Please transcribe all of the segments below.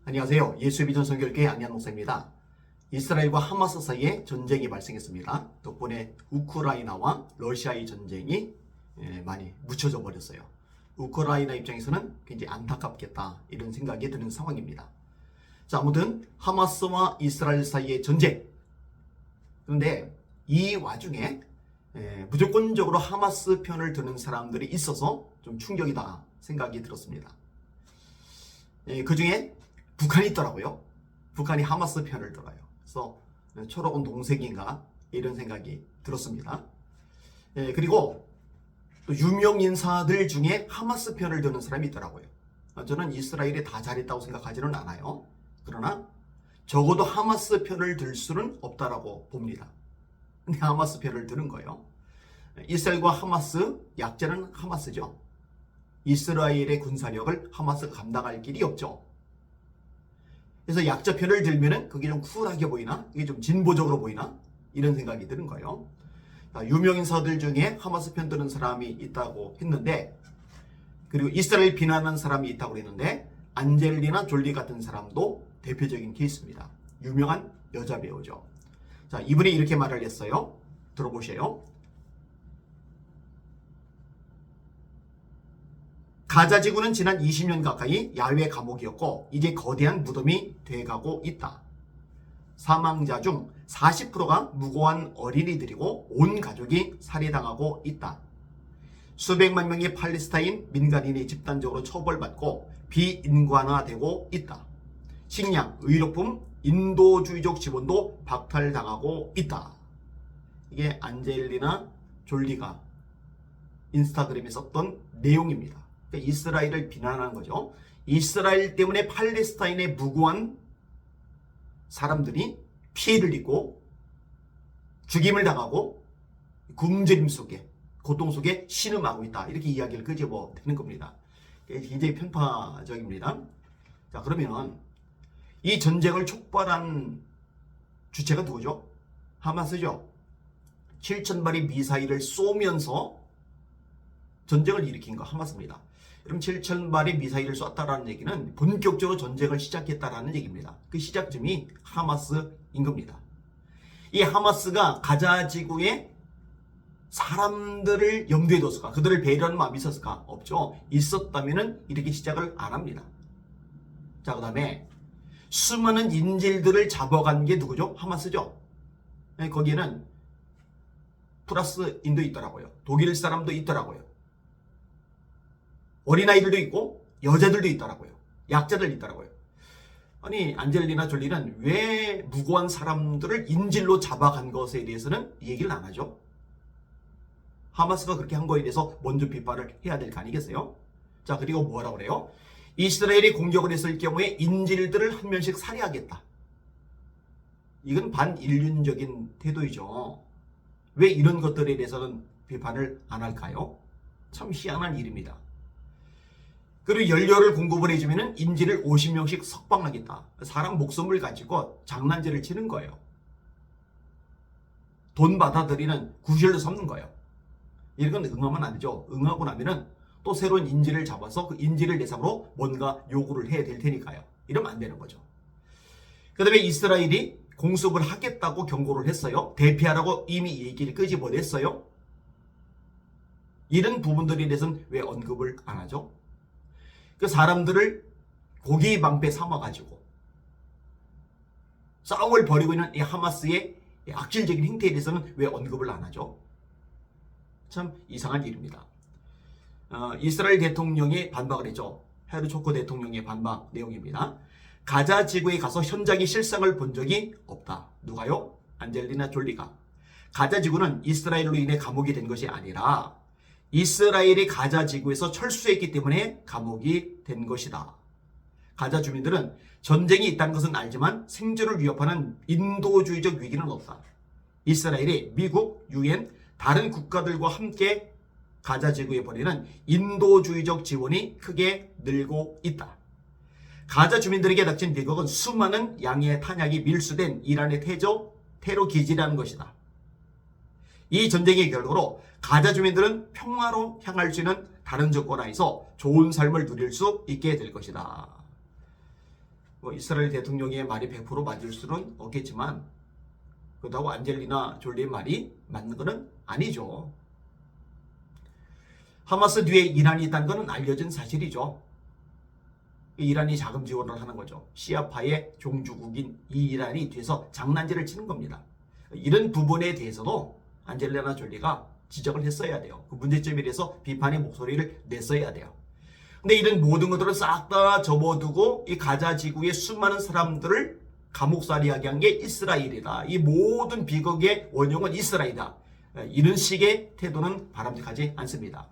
안녕하세요. 예수의 비전 선교교회 안양 목사입니다. 이스라엘과 하마스 사이에 전쟁이 발생했습니다. 덕분에 우크라이나와 러시아의 전쟁이 많이 묻혀져 버렸어요. 우크라이나 입장에서는 굉장히 안타깝겠다 이런 생각이 드는 상황입니다. 자, 아무튼 하마스와 이스라엘 사이의 전쟁. 그런데 이 와중에 무조건적으로 하마스 편을 드는 사람들이 있어서 좀 충격이다 생각이 들었습니다. 그 중에 북한이 있더라고요. 북한이 하마스 편을 들어요. 그래서 초록은 동색인가 이런 생각이 들었습니다. 그리고 또 유명 인사들 중에 하마스 편을 드는 사람이 있더라고요. 저는 이스라엘이 다 잘했다고 생각하지는 않아요. 그러나 적어도 하마스 편을 들 수는 없다라고 봅니다. 근데 하마스 편을 드는 거예요. 이스라엘과 하마스, 약자는 하마스죠. 이스라엘의 군사력을 하마스가 감당할 길이 없죠. 그래서 약자 편을 들면은 그게 좀 쿨하게 보이나? 이게 좀 진보적으로 보이나? 이런 생각이 드는 거예요. 유명인사들 중에 하마스 편 드는 사람이 있다고 했는데, 그리고 이스라엘 비난하는 사람이 있다고 했는데, 안젤리나 졸리 같은 사람도 대표적인 케이스입니다. 유명한 여자 배우죠. 자, 이분이 이렇게 말을 했어요. 들어보세요. 가자 지구는 지난 20년 가까이 야외 감옥이었고 이제 거대한 무덤이 돼가고 있다. 사망자 중 40%가 무고한 어린이들이고 온 가족이 살해당하고 있다. 수백만 명의 팔레스타인 민간인이 집단적으로 처벌받고 비인간화되고 있다. 식량, 의료품, 인도주의적 지원도 박탈당하고 있다. 이게 안젤리나 졸리가 인스타그램에 썼던 내용입니다. 이스라엘을 비난하는 거죠. 이스라엘 때문에 팔레스타인의 무고한 사람들이 피해를 입고 죽임을 당하고 굶주림 속에 고통 속에 신음하고 있다. 이렇게 이야기를 끄집어 대는 겁니다. 굉장히 편파적입니다. 자, 그러면 이 전쟁을 촉발한 주체가 누구죠? 하마스죠. 7,000발의 미사일을 쏘면서 전쟁을 일으킨 거 하마스입니다. 그럼 7,000발의 미사일을 쐈다라는 얘기는 본격적으로 전쟁을 시작했다라는 얘기입니다. 그 시작점이 하마스인 겁니다. 이 하마스가 가자 지구에 사람들을 염두에 뒀을까? 그들을 배려하는 마음이 있었을까? 없죠. 있었다면 이렇게 시작을 안 합니다. 자, 그 다음에 수많은 인질들을 잡아간 게 누구죠? 하마스죠. 거기에는 플러스인도 있더라고요. 독일 사람도 있더라고요. 어린아이들도 있고 여자들도 있더라고요. 약자들 있더라고요. 아니, 안젤리나 졸리는 왜 무고한 사람들을 인질로 잡아간 것에 대해서는 얘기를 안 하죠? 하마스가 그렇게 한 거에 대해서 먼저 비판을 해야 될 거 아니겠어요? 자, 그리고 뭐라고 그래요? 이스라엘이 공격을 했을 경우에 인질들을 한 명씩 살해하겠다. 이건 반인륜적인 태도이죠. 왜 이런 것들에 대해서는 비판을 안 할까요? 참 희한한 일입니다. 그리고 연료를 공급을 해주면 인질을 50명씩 석방하겠다. 사람 목숨을 가지고 장난질을 치는 거예요. 돈 받아들이는 구실로 삼는 거예요. 이건 응하면 안 되죠. 응하고 나면은 또 새로운 인질을 잡아서 그 인질을 대상으로 뭔가 요구를 해야 될 테니까요. 이러면 안 되는 거죠. 그 다음에 이스라엘이 공습을 하겠다고 경고를 했어요. 대피하라고 이미 얘기를 끄집어냈어요. 이런 부분들에 대해서는 왜 언급을 안 하죠? 그 사람들을 고기 방패 삼아가지고 싸움을 벌이고 있는 이 하마스의 악질적인 행태에 대해서는 왜 언급을 안 하죠? 참 이상한 일입니다. 이스라엘 대통령이 반박을 했죠. 헤르초크 대통령의 반박 내용입니다. 가자 지구에 가서 현장의 실상을 본 적이 없다. 누가요? 안젤리나 졸리가. 가자 지구는 이스라엘로 인해 감옥이 된 것이 아니라 이스라엘이 가자 지구에서 철수했기 때문에 감옥이 된 것이다. 가자 주민들은 전쟁이 있다는 것은 알지만 생존을 위협하는 인도주의적 위기는 없다. 이스라엘이 미국, UN, 다른 국가들과 함께 가자 지구에 보내는 인도주의적 지원이 크게 늘고 있다. 가자 주민들에게 닥친 비극은 수많은 양의 탄약이 밀수된 이란의 테러 기지라는 것이다. 이 전쟁의 결과로 가자 주민들은 평화로 향할 수 있는 다른 조건 하에서 좋은 삶을 누릴 수 있게 될 것이다. 뭐 이스라엘 대통령의 말이 100% 맞을 수는 없겠지만 그렇다고 안젤리나 졸리의 말이 맞는 것은 아니죠. 하마스 뒤에 이란이 있다는 것은 알려진 사실이죠. 이란이 자금 지원을 하는 거죠. 시아파의 종주국인 이 이란이 뒤에서 장난질을 치는 겁니다. 이런 부분에 대해서도 안젤리나 졸리가 지적을 했어야 돼요. 그 문제점에 대해서 비판의 목소리를 냈어야 돼요. 근데 이런 모든 것들을 싹 다 접어두고 이 가자 지구의 수많은 사람들을 감옥살이하게 한 게 이스라엘이다. 이 모든 비극의 원흉은 이스라엘이다. 이런 식의 태도는 바람직하지 않습니다.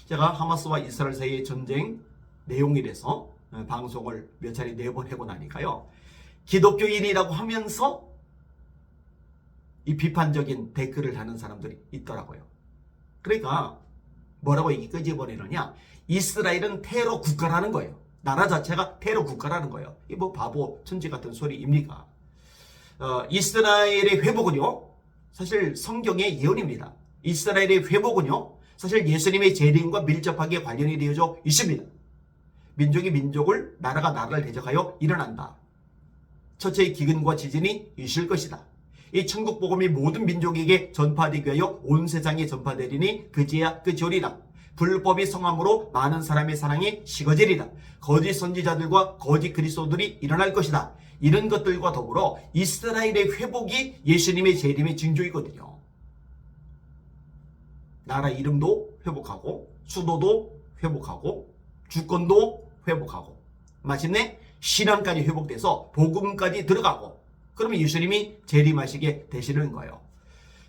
제가 하마스와 이스라엘 사이의 전쟁 내용에 대해서 방송을 몇 차례 4번 하고 나니까요. 기독교인이라고 하면서 이 비판적인 댓글을 하는 사람들이 있더라고요. 그러니까 뭐라고 이게 끄집어내느냐. 이스라엘은 테러 국가라는 거예요. 나라 자체가 테러 국가라는 거예요. 이 뭐 바보 천지 같은 소리입니까? 이스라엘의 회복은요. 사실 성경의 예언입니다. 이스라엘의 회복은요. 사실 예수님의 재림과 밀접하게 관련이 되어져 있습니다. 민족이 민족을, 나라가 나라를 대적하여 일어난다. 첫째의 기근과 지진이 있을 것이다. 이 천국 복음이 모든 민족에게 전파되기 위하여 온 세상에 전파되리니 그제야 끝이오리라. 불법이 성함으로 많은 사람의 사랑이 식어지리라. 거짓 선지자들과 거짓 그리스도들이 일어날 것이다. 이런 것들과 더불어 이스라엘의 회복이 예수님의 재림의 징조이거든요. 나라 이름도 회복하고 수도도 회복하고 주권도 회복하고 마침내 신앙까지 회복돼서 복음까지 들어가고 그러면 예수님이 재림하시게 되시는 거예요.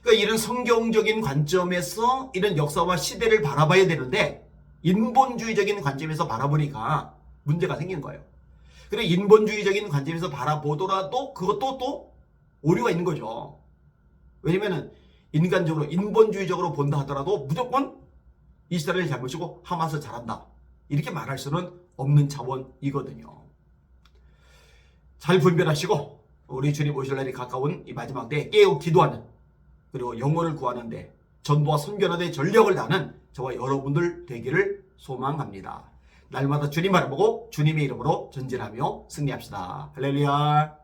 그러니까 이런 성경적인 관점에서 이런 역사와 시대를 바라봐야 되는데 인본주의적인 관점에서 바라보니까 문제가 생기는 거예요. 그래 인본주의적인 관점에서 바라보더라도 그것도 또 오류가 있는 거죠. 왜냐면은 인간적으로 인본주의적으로 본다 하더라도 무조건 이스라엘 잘못이고 하마스 잘한다. 이렇게 말할 수는 없는 차원이거든요. 잘 분별하시고 우리 주님 오실 날이 가까운 이 마지막 때에 깨어 기도하는 그리고 영혼을 구하는데 전도와 선교하는 데 전력을 다하는 저와 여러분들 되기를 소망합니다. 날마다 주님 바라보고 주님의 이름으로 전진하며 승리합시다. 할렐루야.